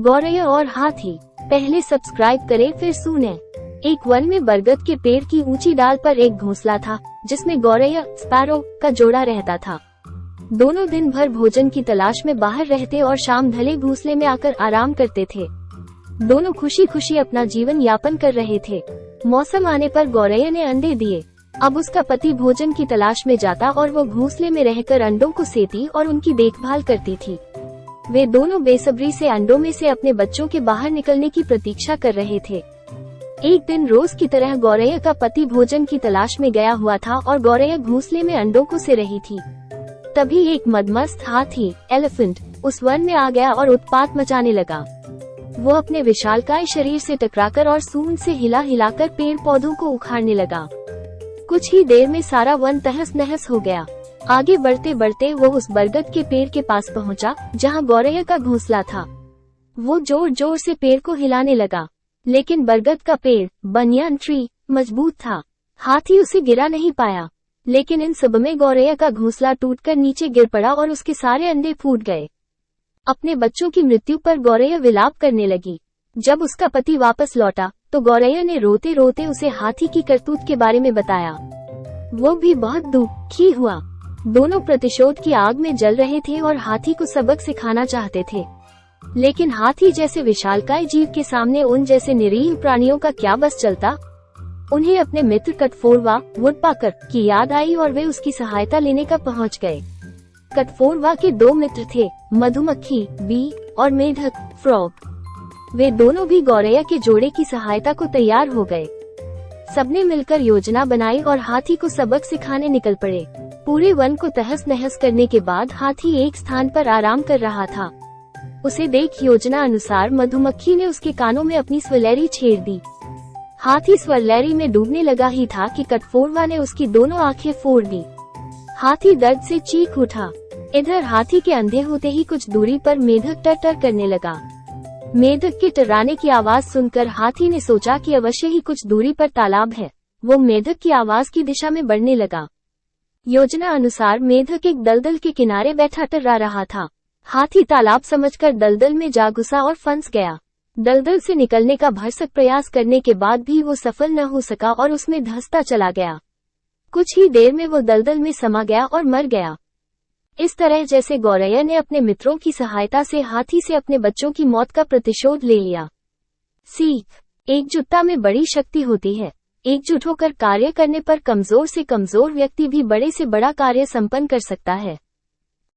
गौरैया और हाथी। पहले सब्सक्राइब करें फिर सुने। एक वन में बरगद के पेड़ की ऊंची डाल पर एक घोंसला था, जिसमें गौरैया स्पैरो का जोड़ा रहता था। दोनों दिन भर भोजन की तलाश में बाहर रहते और शाम ढले घोंसले में आकर आराम करते थे। दोनों खुशी खुशी अपना जीवन यापन कर रहे थे। मौसम आने पर गौरैया ने अंडे दिए। अब उसका पति भोजन की तलाश में जाता और वो घोंसले में रहकर अंडों को सेती और उनकी देखभाल करती थी। वे दोनों बेसब्री से अंडों में से अपने बच्चों के बाहर निकलने की प्रतीक्षा कर रहे थे। एक दिन रोज की तरह गौरैया का पति भोजन की तलाश में गया हुआ था और गौरैया घोंसले में अंडों को से रही थी। तभी एक मदमस्त हाथी एलिफेंट उस वन में आ गया और उत्पात मचाने लगा। वो अपने विशालकाय शरीर से टकराकर और सूंड से हिला हिलाकर पेड़ पौधों को उखाड़ने लगा। कुछ ही देर में सारा वन तहस नहस हो गया। आगे बढ़ते बढ़ते वो उस बरगद के पेड़ के पास पहुंचा, जहां गौरैया का घोंसला था। वो जोर जोर से पेड़ को हिलाने लगा, लेकिन बरगद का पेड़ बनियान ट्री मजबूत था। हाथी उसे गिरा नहीं पाया, लेकिन इन सब में गौरैया का घोंसला टूटकर नीचे गिर पड़ा और उसके सारे अंडे फूट गए। अपने बच्चों की मृत्यु पर गौरैया विलाप करने लगी। जब उसका पति वापस लौटा तो गौरैया ने रोते रोते उसे हाथी की करतूत के बारे में बताया। वो भी बहुत दुखी हुआ। दोनों प्रतिशोध की आग में जल रहे थे और हाथी को सबक सिखाना चाहते थे, लेकिन हाथी जैसे विशालकाय जीव के सामने उन जैसे निरीह प्राणियों का क्या बस चलता। उन्हें अपने मित्र कटफोरवा वुडपॉकर की याद आई और वे उसकी सहायता लेने का पहुंच गए। कटफोरवा के दो मित्र थे, मधुमक्खी बी और मेढक फ्रॉग। वे दोनों भी गौरैया के जोड़े की सहायता को तैयार हो गए। सबने मिलकर योजना बनाई और हाथी को सबक सिखाने निकल पड़े। पूरे वन को तहस नहस करने के बाद हाथी एक स्थान पर आराम कर रहा था। उसे देख योजना अनुसार मधुमक्खी ने उसके कानों में अपनी स्वरलहरी छेड़ दी। हाथी स्वरलहरी में डूबने लगा ही था कि कटफोरवा ने उसकी दोनों आंखें फोड़ दी। हाथी दर्द से चीख उठा। इधर हाथी के अंधे होते ही कुछ दूरी पर मेढक टर करने लगा। मेढक के टर्राने की आवाज सुनकर हाथी ने सोचा कि अवश्य ही कुछ दूरी पर तालाब है। वो मेढक की आवाज की दिशा में बढ़ने लगा। योजना अनुसार मेढक एक दलदल के किनारे बैठा टर्रा रहा था। हाथी तालाब समझकर दलदल में जा घुसा और फंस गया। दलदल से निकलने का भरसक प्रयास करने के बाद भी वो सफल न हो सका और उसमें धंसता चला गया। कुछ ही देर में वो दलदल में समा गया और मर गया। इस तरह जैसे गौरैया ने अपने मित्रों की सहायता से हाथी से अपने बच्चों की मौत का प्रतिशोध ले लिया। सीख: एकजुटता में बड़ी शक्ति होती है। एकजुट होकर कार्य करने पर कमजोर से कमजोर व्यक्ति भी बड़े से बड़ा कार्य संपन्न कर सकता है।